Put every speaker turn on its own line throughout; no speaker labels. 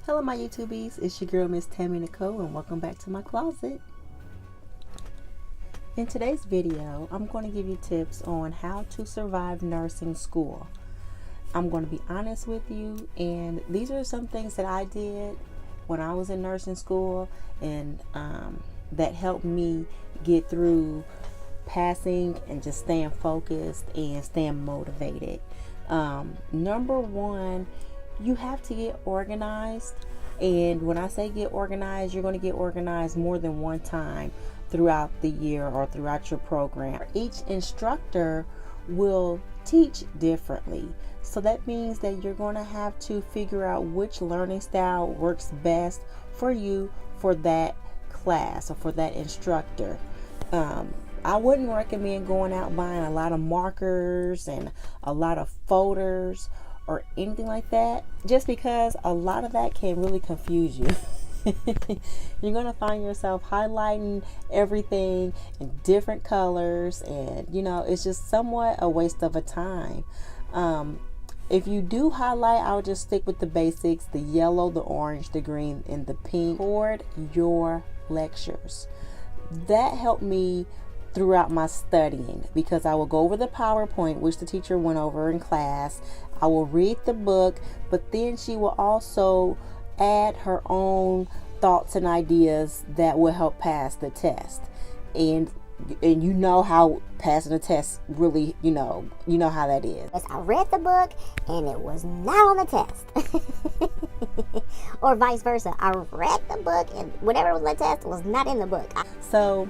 Hello my YouTubies, it's your girl Miss Tammy Nicole and welcome back to my closet. In today's video, I'm going to give you tips on how to survive nursing school. I'm going to be honest with you, and these are some things that I did when I was in nursing school and that helped me get through passing and just staying focused and staying motivated. Number one, you have to get organized. And when I say get organized, you're going to get organized more than one time throughout the year or throughout your program. Each instructor will teach differently. So that means that you're going to have to figure out which learning style works best for you for that class or for that instructor. I wouldn't recommend going out buying a lot of markers and a lot of folders or anything like that, just because a lot of that can really confuse you. You're going to find yourself highlighting everything in different colors, and it's just somewhat a waste of a time. If you do highlight, I would just stick with the basics: the yellow, the orange, the green, and the pink. Record your lectures. That helped me throughout my studying, because I will go over the PowerPoint which the teacher went over in class. I will read the book, but then she will also add her own thoughts and ideas that will help pass the test. And you know how passing the test really, you know how that is.
I read the book and it was not on the test. Or vice versa. I read the book and whatever was on the test was not in the book.
So,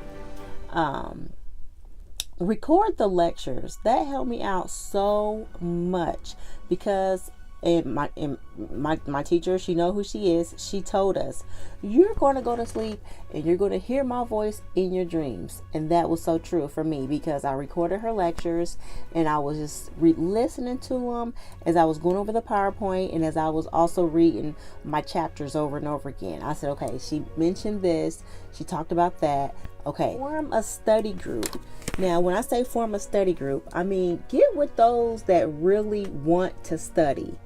record the lectures. That helped me out so much, because my teacher, she know who she is. She told us, you're going to go to sleep and you're going to hear my voice in your dreams. And that was so true for me, because I recorded her lectures and I was just listening to them as I was going over the PowerPoint, and as I was also reading my chapters over and over again. I said, okay, she mentioned this, she talked about that. Okay, form a study group. Now, when I say form a study group, I mean get with those that really want to study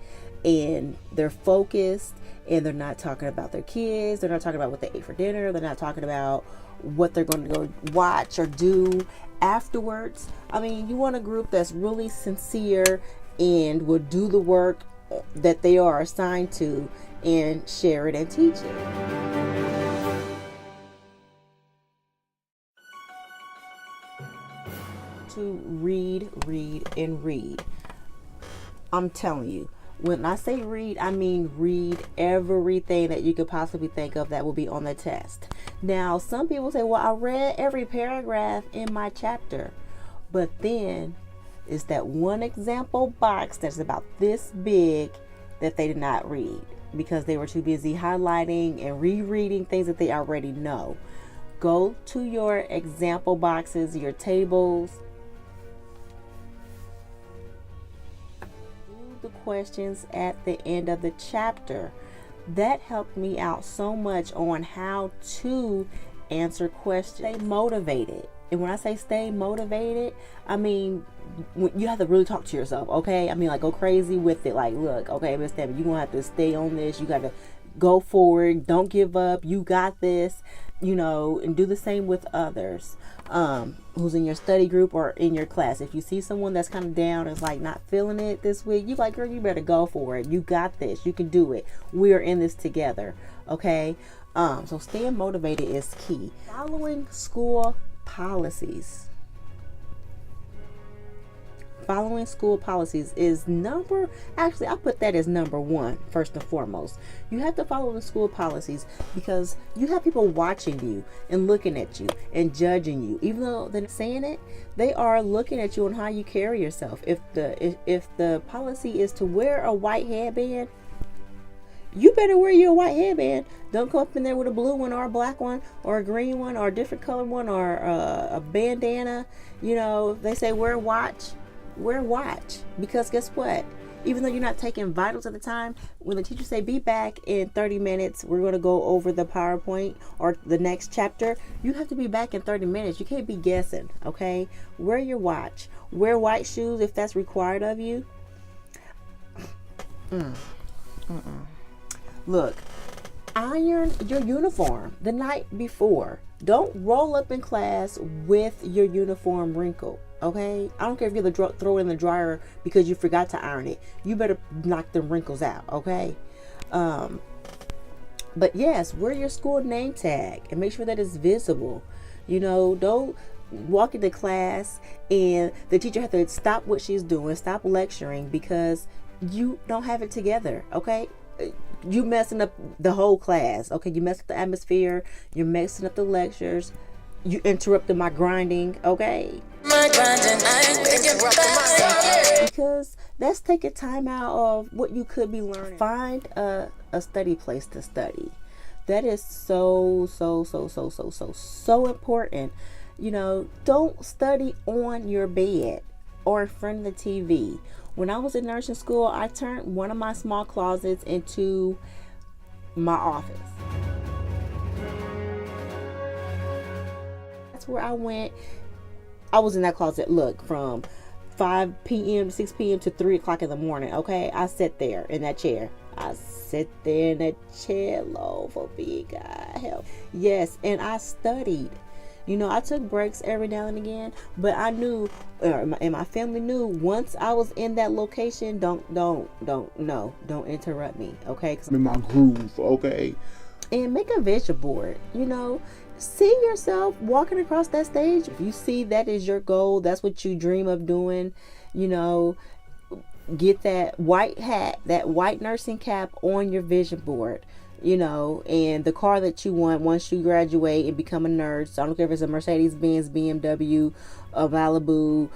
and they're focused, and they're not talking about their kids, they're not talking about what they ate for dinner, they're not talking about what they're going to go watch or do afterwards. I mean, you want a group that's really sincere and will do the work that they are assigned to and share it and teach it. To read, and read. I'm telling you, when I say read, I mean read everything that you could possibly think of that will be on the test. Now, some people say, well, I read every paragraph in my chapter, but then it's that one example box that's about this big that they did not read because they were too busy highlighting and rereading things that they already know. Go to your example boxes, your tables, the questions at the end of the chapter. That helped me out so much on how to answer questions. Stay motivated. And when I say stay motivated, I mean you have to really talk to yourself, okay? I mean, like, go crazy with it. Like, look, okay, Miss Debbie, you're gonna have to stay on this. You gotta go forward. Don't give up. You got this. And do the same with others who's in your study group or in your class. If you see someone that's kind of down, is like not feeling it this week, you like, girl, you better go for it. You got this. You can do it. We are in this together. Okay. So staying motivated is key. Following school policies. Following school policies is I put that as number one, first and foremost. You have to follow the school policies because you have people watching you and looking at you and judging you. Even though they're saying it, they are looking at you on how you carry yourself. If the policy is to wear a white headband, you better wear your white headband. Don't come up in there with a blue one or a black one or a green one or a different color one or a bandana. If they say wear watch, because guess what? Even though you're not taking vitals at the time, when the teacher say be back in 30 minutes, we're going to go over the PowerPoint or the next chapter, you have to be back in 30 minutes. You can't be guessing, okay? Wear your watch. Wear white shoes if that's required of you. Look, iron your uniform the night before. Don't roll up in class with your uniform wrinkled. Okay, I don't care if you throw it in the dryer because you forgot to iron it. You better knock the wrinkles out. Okay. But yes, wear your school name tag and make sure that it's visible. Don't walk into class and the teacher has to stop what she's doing, stop lecturing because you don't have it together. Okay. You messing up the whole class. Okay. You messed up the atmosphere. You're messing up the lectures. You interrupted my grinding. Okay. Because let's take a time out of what you could be learning. Find a study place to study. That is so important. Don't study on your bed or in front of the TV. When I was in nursing school, I turned one of my small closets into my office. That's where I went. I was in that closet, look, from 5 p.m. to 6 p.m. to 3 o'clock in the morning. Okay, I sat there in that chair. Lord, for me, God help. Yes, and I studied. I took breaks every now and again, but I knew, and my family knew, once I was in that location, don't interrupt me, okay?
I'm in my groove, okay?
And make a vision board, see yourself walking across that stage. If you see that is your goal, that's what you dream of doing, get that white hat, that white nursing cap on your vision board, and the car that you want once you graduate and become a nurse. I don't care if it's a Mercedes-Benz, BMW, a Malibu,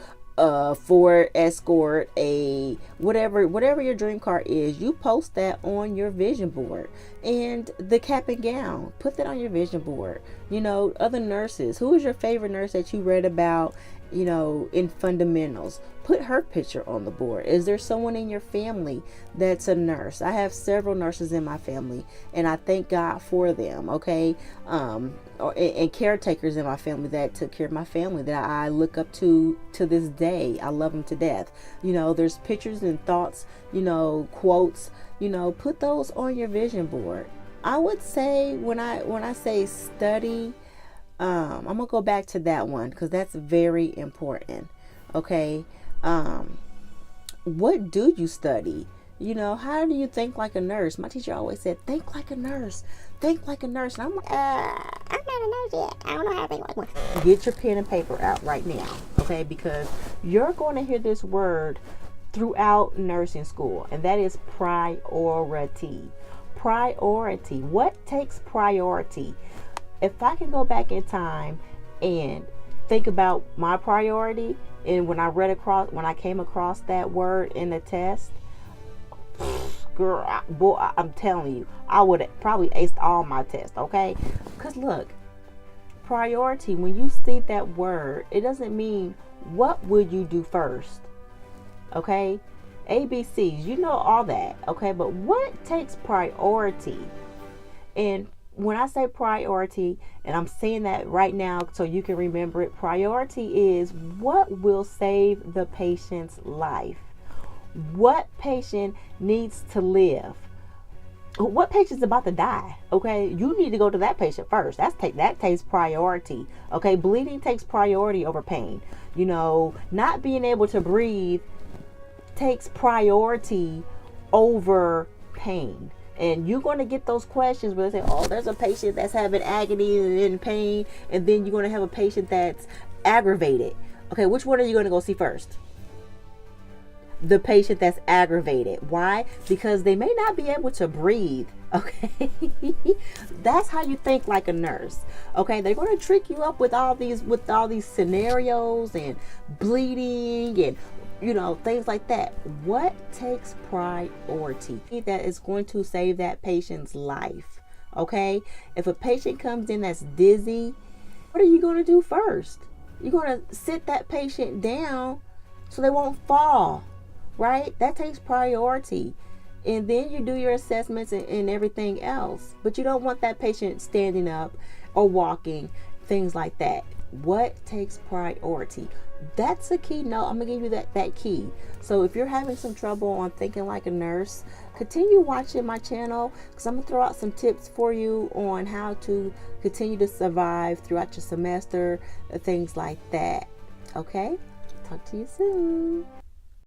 Ford Escort, a whatever your dream car is, you post that on your vision board. And the cap and gown, put that on your vision board. Other nurses, who is your favorite nurse that you read about, in fundamentals? Put her picture on the board. Is there someone in your family that's a nurse? I have several nurses in my family, and I thank God for them. Okay, and caretakers in my family that took care of my family that I look up to this day. I love them to death. There's pictures and thoughts, quotes, put those on your vision board. I would say when I say study, I'm gonna go back to that one because that's very important. Okay, what do you study? How do you think like a nurse? My teacher always said, think like a nurse, think like a nurse. And I'm like,
I'm not a nurse yet. I don't know how to think like one.
Get your pen and paper out right now, okay? Because you're going to hear this word throughout nursing school, and that is priority. Priority. What takes priority? If I can go back in time and think about my priority, and when I came across that word in the test, girl, I'm telling you, I would have probably aced all my tests, okay? Because look, priority, when you see that word, it doesn't mean what would you do first, okay? ABCs, you know all that, okay? But what takes priority? And when I say priority, and I'm saying that right now so you can remember it, priority is what will save the patient's life. What patient needs to live? What patient's about to die? Okay, you need to go to that patient first. That takes priority. Okay, bleeding takes priority over pain. Not being able to breathe takes priority over pain. And you're going to get those questions where they say, oh, there's a patient that's having agony and pain, and then you're going to have a patient that's aggravated. Okay, which one are you going to go see first? The patient that's aggravated. Why? Because they may not be able to breathe. Okay, that's how you think like a nurse. Okay, they're going to trick you up with all these scenarios and bleeding and things like that. What takes priority? That is going to save that patient's life. Okay, if a patient comes in that's dizzy, what are you going to do first? You're going to sit that patient down so they won't fall. Right? That takes priority. And then you do your assessments and everything else. But you don't want that patient standing up or walking, things like that. What takes priority? That's a key note. I'm gonna give you that key. So if you're having some trouble on thinking like a nurse, continue watching my channel, because I'm gonna throw out some tips for you on how to continue to survive throughout your semester, things like that. Okay, talk to you soon.